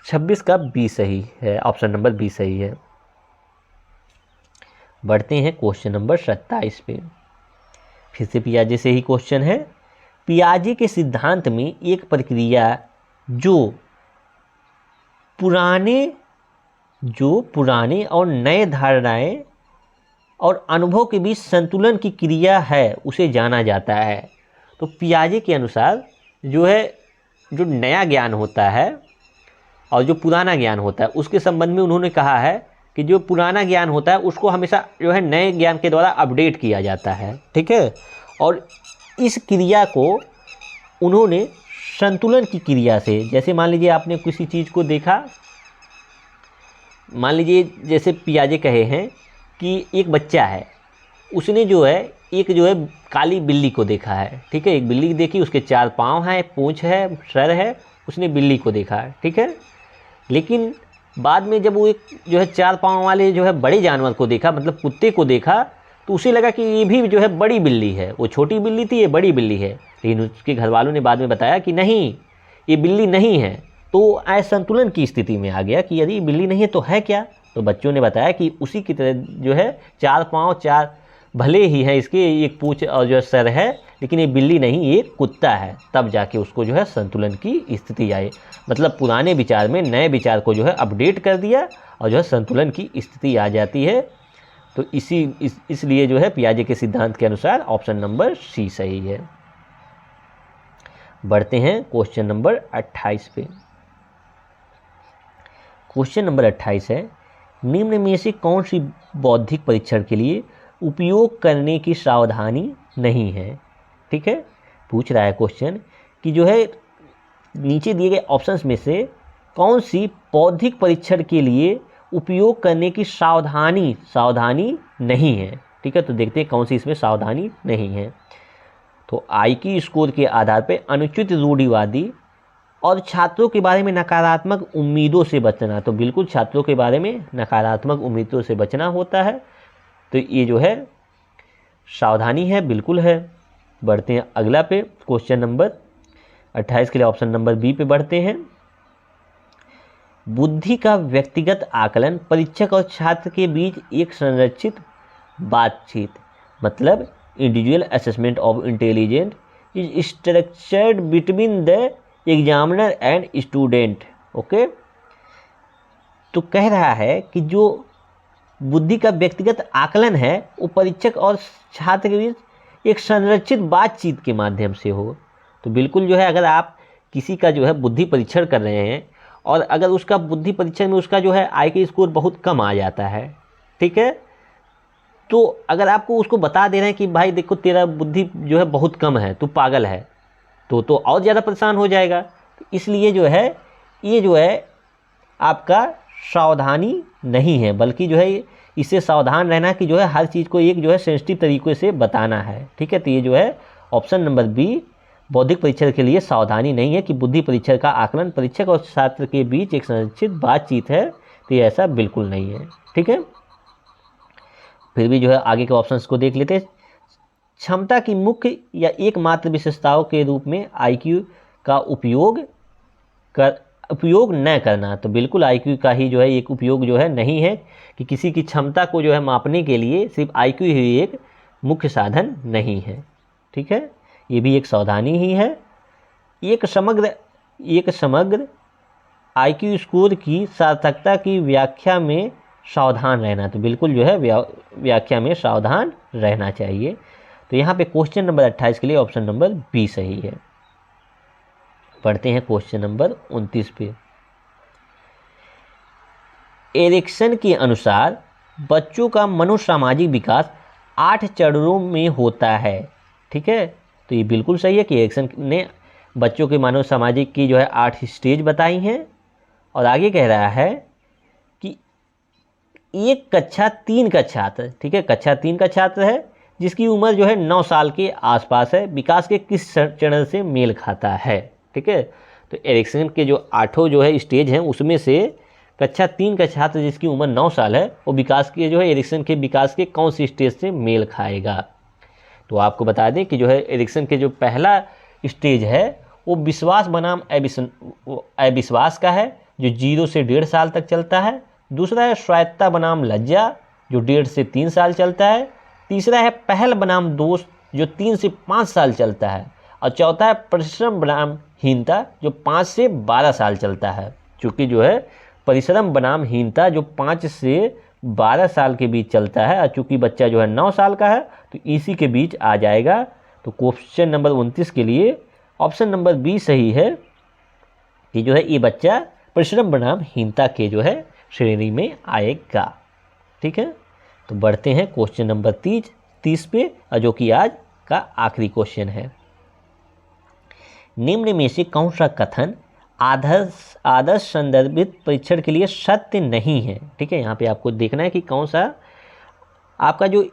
26 का बी सही है, ऑप्शन नंबर बी सही है। बढ़ते हैं क्वेश्चन नंबर 27 पे। फिर से पियाजे से ही क्वेश्चन है। पियाजे के सिद्धांत में एक प्रक्रिया जो पुराने और नए धारणाएं और अनुभव के बीच संतुलन की क्रिया है उसे जाना जाता है। तो पियाजे के अनुसार जो है जो नया ज्ञान होता है और जो पुराना ज्ञान होता है उसके संबंध में उन्होंने कहा है कि जो पुराना ज्ञान होता है उसको हमेशा जो है नए ज्ञान के द्वारा अपडेट किया जाता है। ठीक है, और इस क्रिया को उन्होंने संतुलन की क्रिया से, जैसे मान लीजिए आपने किसी चीज़ को देखा, मान लीजिए जैसे पियाजे कहे हैं कि एक बच्चा है, उसने जो है एक जो है काली बिल्ली को देखा है। ठीक है, एक बिल्ली देखी, उसके 4 पाँव हैं, पूँछ है, सर है, उसने बिल्ली को देखा है। ठीक है, लेकिन बाद में जब वो एक जो है 4 पाँव वाले जो है बड़े जानवर को देखा, मतलब कुत्ते को देखा, तो उसे लगा कि ये भी जो है बड़ी बिल्ली है, वो छोटी बिल्ली थी, ये बड़ी बिल्ली है। लेकिन उसके घर वालों ने बाद में बताया कि नहीं, ये बिल्ली नहीं है। तो असंतुलन की स्थिति में आ गया कि यदि बिल्ली नहीं है तो है क्या? तो बच्चों ने बताया कि उसी की तरह जो है 4 पाँव, 4 भले ही है इसके, एक पूँछ और जो सर है, लेकिन ये बिल्ली नहीं, ये कुत्ता है। तब जाके उसको जो है संतुलन की स्थिति आई, मतलब पुराने विचार में नए विचार को जो है अपडेट कर दिया और जो है संतुलन की स्थिति आ जाती है। तो इसलिए जो है पियाजे के सिद्धांत के अनुसार ऑप्शन नंबर सी सही है। बढ़ते हैं क्वेश्चन नंबर 28 पे। क्वेश्चन नंबर 28 है, निम्न में से कौन सी बौद्धिक परीक्षण के लिए उपयोग करने की सावधानी नहीं है? ठीक है, पूछ रहा है क्वेश्चन कि जो है नीचे दिए गए ऑप्शंस में से कौन सी बौद्धिक परीक्षण के लिए उपयोग करने की सावधानी नहीं है। ठीक है, तो देखते हैं कौन सी इसमें सावधानी नहीं है। तो IQ स्कोर के आधार पर अनुचित रूढ़िवादी और छात्रों के बारे में नकारात्मक उम्मीदों से बचना, तो बिल्कुल छात्रों के बारे में नकारात्मक उम्मीदों से बचना होता है। तो ये जो है सावधानी है, बिल्कुल है। बढ़ते हैं अगला पे, क्वेश्चन नंबर 28 के लिए ऑप्शन नंबर बी पे बढ़ते हैं। बुद्धि का व्यक्तिगत आकलन परीक्षक और छात्र के बीच एक संरचित बातचीत, मतलब individual assessment of intelligence is structured between the examiner and student. Okay, तो कह रहा है कि जो बुद्धि का व्यक्तिगत आकलन है वो परीक्षक और छात्र के बीच एक संरचित बातचीत के माध्यम से हो। तो बिल्कुल जो है अगर आप किसी का जो है बुद्धि परीक्षण कर रहे हैं और अगर उसका बुद्धि परीक्षण में उसका जो है IQ स्कोर बहुत कम आ जाता है, ठीक है, तो अगर आपको उसको बता दे रहे हैं कि भाई देखो तेरा बुद्धि जो है बहुत कम है, तू पागल है, तो और ज़्यादा परेशान हो जाएगा। तो इसलिए जो है ये जो है आपका सावधानी नहीं है, बल्कि जो है इससे सावधान रहना कि जो है हर चीज़ को एक जो है सेंसिटिव तरीके से बताना है, ठीक है। तो ये जो है ऑप्शन नंबर बी बौद्धिक परीक्षण के लिए सावधानी नहीं है कि बुद्धि परीक्षण का आकलन परीक्षक और छात्र के बीच एक संरक्षित बातचीत है, तो ये ऐसा बिल्कुल नहीं है, ठीक है। फिर भी जो है आगे के ऑप्शंस को देख लेते हैं। क्षमता की मुख्य या एकमात्र विशेषताओं के रूप में IQ का उपयोग न करना, तो बिल्कुल IQ का ही जो है एक उपयोग जो है नहीं है कि किसी की क्षमता को जो है मापने के लिए सिर्फ IQ ही एक मुख्य साधन नहीं है, ठीक है। ये भी एक सावधानी ही है। एक समग्र IQ स्कोर की सार्थकता की व्याख्या में सावधान रहना, तो बिल्कुल जो है व्याख्या में सावधान रहना चाहिए। तो यहाँ पे क्वेश्चन नंबर 28 के लिए ऑप्शन नंबर बी सही है। पढ़ते हैं क्वेश्चन नंबर 29 पे। एरिक्सन के अनुसार बच्चों का मनोसामाजिक विकास 8 चरणों में होता है, ठीक है। तो ये बिल्कुल सही है कि एरिक्सन ने बच्चों के मनोसामाजिक की जो है 8 स्टेज बताई हैं। और आगे कह रहा है कि एक कक्षा 3 का छात्र, ठीक है, कक्षा 3 का छात्र है जिसकी उम्र जो है 9 साल के आसपास है, विकास के किस चरण से मेल खाता है, ठीक है। तो एरिक्सन के जो 8 जो है स्टेज हैं उसमें से कक्षा 3 का छात्र जिसकी उम्र 9 साल है वो विकास के जो है एरिक्सन के विकास के कौन सी स्टेज से मेल खाएगा। तो आपको बता दें कि जो है एरिक्सन के जो पहला स्टेज है वो विश्वास बनाम अविश्वास का है, जो 0 से 1.5 साल तक चलता है। दूसरा है स्वायत्तता बनाम लज्जा, जो 1.5 से 3 साल चलता है। तीसरा है पहल बनाम दोष, जो 3 से 5 साल चलता है। और चौथा है परिश्रम बनाम हीनता, जो 5 से 12 साल चलता है। चूँकि जो है परिश्रम बनाम हीनता जो 5 से 12 साल के बीच चलता है, और चूँकि बच्चा जो है 9 साल का है तो इसी के बीच आ जाएगा। तो क्वेश्चन नंबर 29 के लिए ऑप्शन नंबर बी सही है कि जो है ये बच्चा परिश्रम बनाम हीनता के जो है श्रेणी में आएगा, ठीक है। तो बढ़ते हैं क्वेश्चन नंबर 30 पे, जो कि आज का आखिरी क्वेश्चन है। निम्न में से कौन सा कथन आदर्श संदर्भित परीक्षण के लिए सत्य नहीं है, ठीक है। यहाँ पे आपको देखना है कि कौन सा आपका जो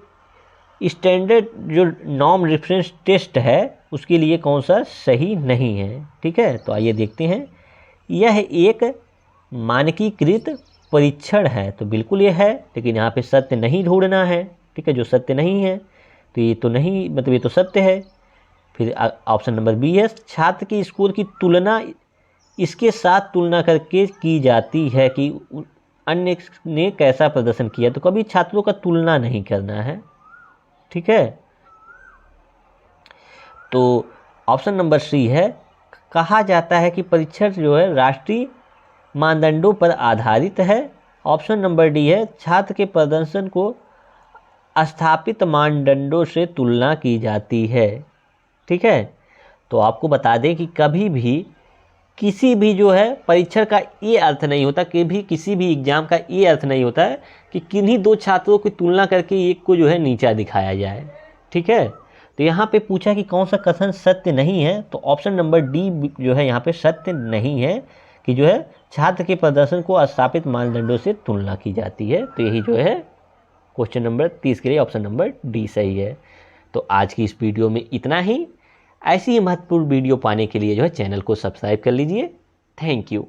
स्टैंडर्ड जो नॉर्म रेफरेंस टेस्ट है उसके लिए कौन सा सही नहीं है, ठीक है। तो आइए देखते हैं। यह एक मानकीकृत परीक्षण है, तो बिल्कुल ये है, लेकिन यहाँ पे सत्य नहीं ढूंढना है, ठीक है। जो सत्य नहीं है तो ये तो नहीं, मतलब ये तो सत्य है। फिर ऑप्शन नंबर बी है छात्र की स्कोर की तुलना इसके साथ तुलना करके की जाती है कि अन्य ने कैसा प्रदर्शन किया, तो कभी छात्रों का तुलना नहीं करना है, ठीक है। तो ऑप्शन नंबर सी है कहा जाता है कि परीक्षण जो है राष्ट्रीय मानदंडों पर आधारित है। ऑप्शन नंबर डी है छात्र के प्रदर्शन को स्थापित मानदंडों से तुलना की जाती है, ठीक है। तो आपको बता दें कि कभी भी किसी भी जो है परीक्षण का ये अर्थ नहीं होता, कि भी किसी भी एग्जाम का ये अर्थ नहीं होता है कि किन्हीं 2 छात्रों की तुलना करके एक को जो है नीचा दिखाया जाए, ठीक है। तो यहाँ पे पूछा कि कौन सा कथन सत्य नहीं है, तो ऑप्शन नंबर डी जो है यहाँ पे सत्य नहीं है कि जो है छात्र के प्रदर्शन को स्थापित मानदंडों से तुलना की जाती है। तो यही जो है क्वेश्चन नंबर 30 के लिए ऑप्शन नंबर डी सही है। तो आज की इस वीडियो में इतना ही। ऐसी ही महत्वपूर्ण वीडियो पाने के लिए जो है चैनल को सब्सक्राइब कर लीजिए। Thank you.